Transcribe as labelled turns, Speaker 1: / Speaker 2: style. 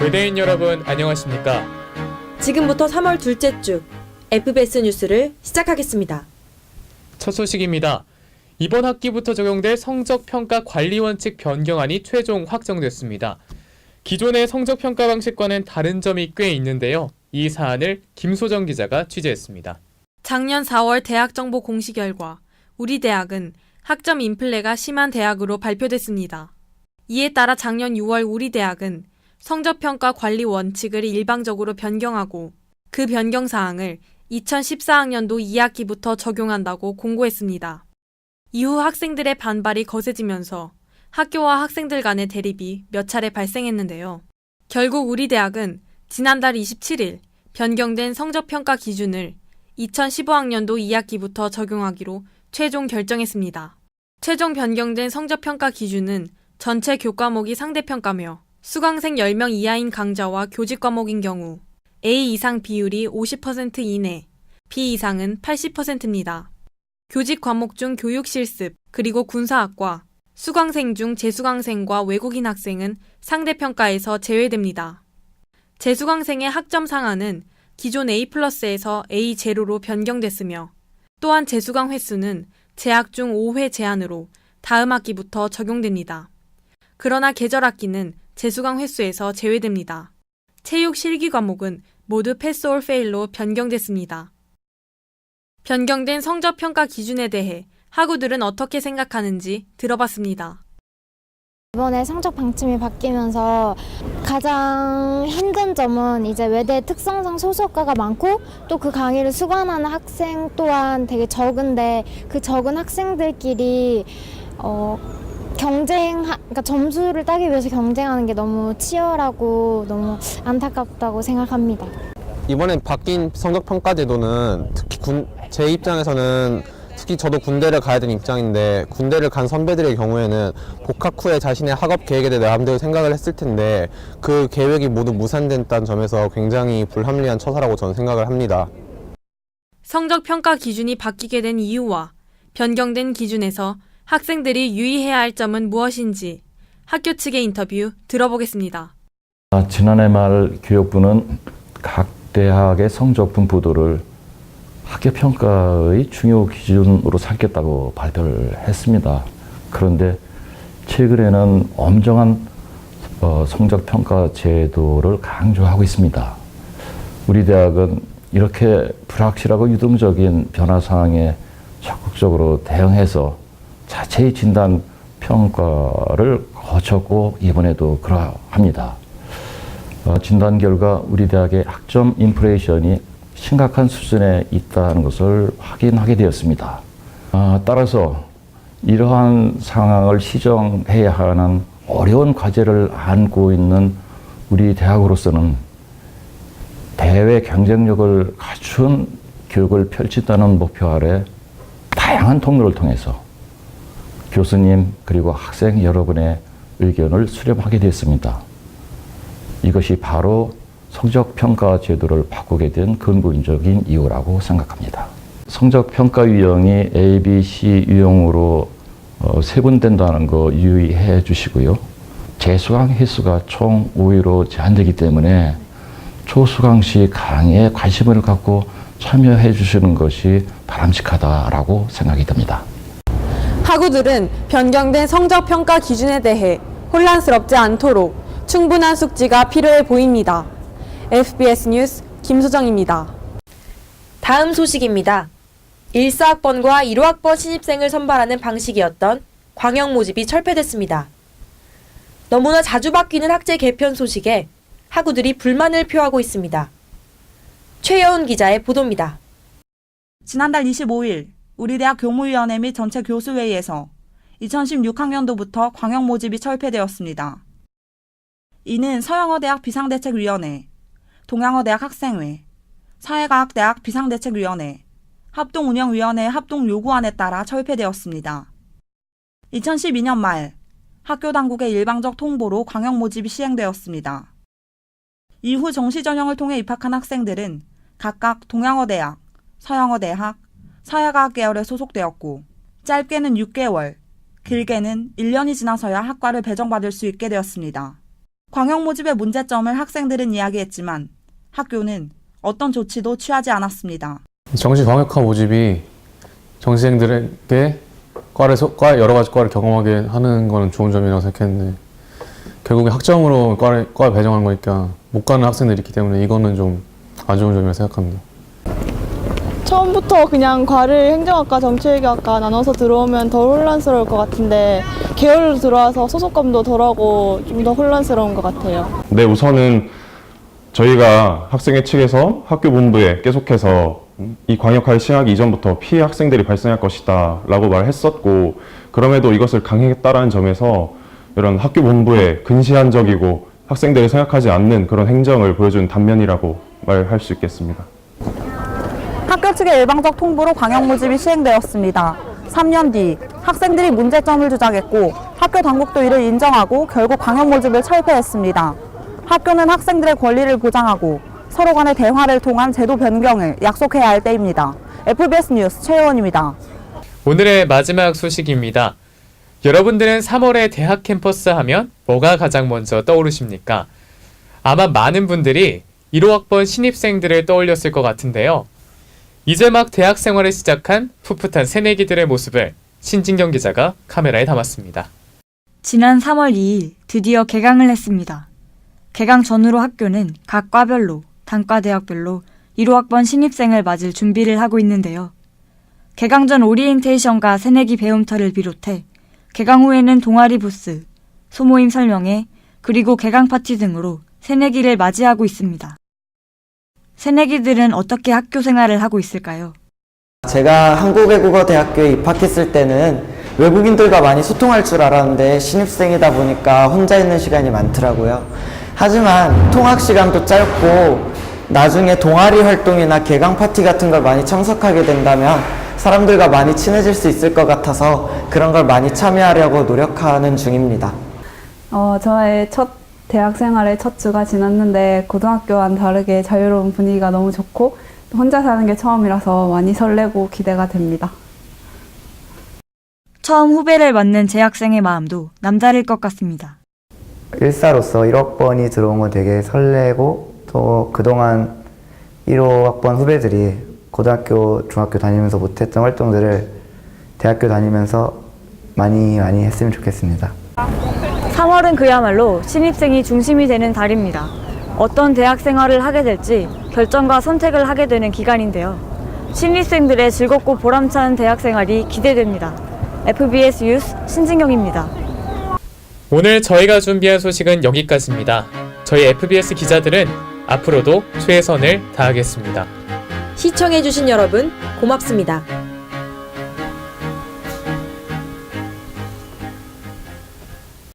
Speaker 1: 외대인 여러분 안녕하십니까?
Speaker 2: 지금부터 3월 둘째 주 FBS 뉴스를 시작하겠습니다.
Speaker 1: 첫 소식입니다. 이번 학기부터 적용될 성적평가 관리 원칙 변경안이 최종 확정됐습니다. 기존의 성적평가 방식과는 다른 점이 꽤 있는데요. 이 사안을 김소정 기자가 취재했습니다.
Speaker 3: 작년 4월 대학 정보 공시 결과 우리 대학은 학점 인플레가 심한 대학으로 발표됐습니다. 이에 따라 작년 6월 우리 대학은 성적평가 관리 원칙을 일방적으로 변경하고 그 변경 사항을 2014학년도 2학기부터 적용한다고 공고했습니다. 이후 학생들의 반발이 거세지면서 학교와 학생들 간의 대립이 몇 차례 발생했는데요. 결국 우리 대학은 지난달 27일 변경된 성적평가 기준을 2015학년도 2학기부터 적용하기로 최종 결정했습니다. 최종 변경된 성적평가 기준은 전체 교과목이 상대평가며 수강생 10명 이하인 강좌와 교직 과목인 경우 A 이상 비율이 50% 이내, B 이상은 80%입니다. 교직 과목 중 교육 실습, 그리고 군사학과, 수강생 중 재수강생과 외국인 학생은 상대평가에서 제외됩니다. 재수강생의 학점 상한은 기존 A+에서 A0로 변경됐으며 또한 재수강 횟수는 재학 중 5회 제한으로 다음 학기부터 적용됩니다. 그러나 계절학기는 재수강 횟수에서 제외됩니다. 체육 실기 과목은 모두 패스 올 페일로 변경됐습니다. 변경된 성적평가 기준에 대해 학우들은 어떻게 생각하는지 들어봤습니다.
Speaker 4: 이번에 성적 방침이 바뀌면서 가장 힘든 점은 이제 외대 특성상 소수학과가 많고 또 그 강의를 수강하는 학생 또한 되게 적은데 그 적은 학생들끼리 그러니까 점수를 따기 위해서 경쟁하는 게 너무 치열하고 너무 안타깝다고 생각합니다.
Speaker 5: 이번에 바뀐 성적평가 제도는 특히 제 입장에서는 특히 저도 군대를 가야 되는 입장인데 군대를 간 선배들의 경우에는 복학 후에 자신의 학업 계획에 대해 나름대로 생각을 했을 텐데 그 계획이 모두 무산됐다는 점에서 굉장히 불합리한 처사라고 저는 생각을 합니다.
Speaker 3: 성적평가 기준이 바뀌게 된 이유와 변경된 기준에서 학생들이 유의해야 할 점은 무엇인지 학교 측의 인터뷰 들어보겠습니다.
Speaker 6: 지난해 말 교육부는 각 대학의 성적 분포도를 학교평가의 중요 기준으로 삼겠다고 발표를 했습니다. 그런데 최근에는 엄정한 성적평가 제도를 강조하고 있습니다. 우리 대학은 이렇게 불확실하고 유동적인 변화 사항에 적극적으로 대응해서 자체의 진단 평가를 거쳤고 이번에도 그러합니다. 진단 결과 우리 대학의 학점 인플레이션이 심각한 수준에 있다는 것을 확인하게 되었습니다. 따라서 이러한 상황을 시정해야 하는 어려운 과제를 안고 있는 우리 대학으로서는 대외 경쟁력을 갖춘 교육을 펼친다는 목표 아래 다양한 통로를 통해서 교수님 그리고 학생 여러분의 의견을 수렴하게 됐습니다. 이것이 바로 성적평가 제도를 바꾸게 된 근본적인 이유라고 생각합니다. 성적평가 유형이 A, B, C 유형으로 세분된다는 거 유의해 주시고요. 재수강 횟수가 총 5회로 제한되기 때문에 초수강 시 강의에 관심을 갖고 참여해 주시는 것이 바람직하다라고 생각이 듭니다.
Speaker 3: 학우들은 변경된 성적평가 기준에 대해 혼란스럽지 않도록 충분한 숙지가 필요해 보입니다. FBS 뉴스 김소정입니다.
Speaker 2: 다음 소식입니다. 1사학번과 1호학번 신입생을 선발하는 방식이었던 광역 모집이 철폐됐습니다. 너무나 자주 바뀌는 학제 개편 소식에 학우들이 불만을 표하고 있습니다. 최여운 기자의 보도입니다.
Speaker 7: 지난달 25일 우리 대학 교무위원회 및 전체 교수회의에서 2016학년도부터 광역 모집이 철폐되었습니다. 이는 서영어대학 비상대책위원회, 동양어대학 학생회, 사회과학대학 비상대책위원회, 합동운영위원회의 합동 요구안에 따라 철폐되었습니다. 2012년 말 학교 당국의 일방적 통보로 광역 모집이 시행되었습니다. 이후 정시 전형을 통해 입학한 학생들은 각각 동양어대학, 서영어대학, 사회과학 계열에 소속되었고 짧게는 6개월, 길게는 1년이 지나서야 학과를 배정받을 수 있게 되었습니다. 광역 모집의 문제점을 학생들은 이야기했지만 학교는 어떤 조치도 취하지 않았습니다.
Speaker 8: 정시 광역화 모집이 정시생들에게 과 여러 가지 과를 경험하게 하는 거는 좋은 점이라고 생각했는데 결국에 학점으로 과 배정한 거니까 못 가는 학생들이 있기 때문에 이거는 좀 안 좋은 점이라고 생각합니다.
Speaker 9: 처음부터 그냥 과를 행정학과, 정치외교학과 나눠서 들어오면 더 혼란스러울 것 같은데 계열로 들어와서 소속감도 덜하고 좀 더 혼란스러운 것 같아요.
Speaker 10: 네, 우선은 저희가 학생회 측에서 학교 본부에 계속해서 이 광역화를 시행하기 이전부터 피해 학생들이 발생할 것이다 라고 말했었고 그럼에도 이것을 강행했다라는 점에서 이런 학교 본부의 근시안적이고 학생들이 생각하지 않는 그런 행정을 보여준 단면이라고 말할 수 있겠습니다.
Speaker 7: 학교 측의 일방적 통보로 광역 모집이 시행되었습니다. 3년 뒤 학생들이 문제점을 주장했고 학교 당국도 이를 인정하고 결국 광역 모집을 철폐했습니다. 학교는 학생들의 권리를 보장하고 서로 간의 대화를 통한 제도 변경을 약속해야 할 때입니다. FBS 뉴스 최혜원입니다.
Speaker 1: 오늘의 마지막 소식입니다. 여러분들은 3월에 대학 캠퍼스 하면 뭐가 가장 먼저 떠오르십니까? 아마 많은 분들이 1호학번 신입생들을 떠올렸을 것 같은데요. 이제 막 대학 생활을 시작한 풋풋한 새내기들의 모습을 신진경 기자가 카메라에 담았습니다.
Speaker 11: 지난 3월 2일 드디어 개강을 했습니다. 개강 전후로 학교는 각 과별로, 단과대학별로 1호학번 신입생을 맞을 준비를 하고 있는데요. 개강 전 오리엔테이션과 새내기 배움터를 비롯해 개강 후에는 동아리 부스, 소모임 설명회, 그리고 개강 파티 등으로 새내기를 맞이하고 있습니다. 새내기들은 어떻게 학교 생활을 하고 있을까요?
Speaker 12: 제가 한국외국어대학교에 입학했을 때는 외국인들과 많이 소통할 줄 알았는데 신입생이다 보니까 혼자 있는 시간이 많더라고요. 하지만 통학 시간도 짧고 나중에 동아리 활동이나 개강 파티 같은 걸 많이 참석하게 된다면 사람들과 많이 친해질 수 있을 것 같아서 그런 걸 많이 참여하려고 노력하는 중입니다.
Speaker 9: 저의 첫 대학 생활의 첫 주가 지났는데 고등학교와는 다르게 자유로운 분위기가 너무 좋고 혼자 사는 게 처음이라서 많이 설레고 기대가 됩니다.
Speaker 11: 처음 후배를 맞는 재학생의 마음도 남다를 것 같습니다.
Speaker 12: 일사로서 1학번이 들어온 건 되게 설레고 또 그동안 1호학번 후배들이 고등학교, 중학교 다니면서 못했던 활동들을 대학교 다니면서 많이 했으면 좋겠습니다.
Speaker 11: 3월은 그야말로 신입생이 중심이 되는 달입니다. 어떤 대학 생활을 하게 될지 결정과 선택을 하게 되는 기간인데요. 신입생들의 즐겁고 보람찬 대학 생활이 기대됩니다. FBS 뉴스 신진경입니다.
Speaker 1: 오늘 저희가 준비한 소식은 여기까지입니다. 저희 FBS 기자들은 앞으로도 최선을 다하겠습니다.
Speaker 2: 시청해주신 여러분 고맙습니다.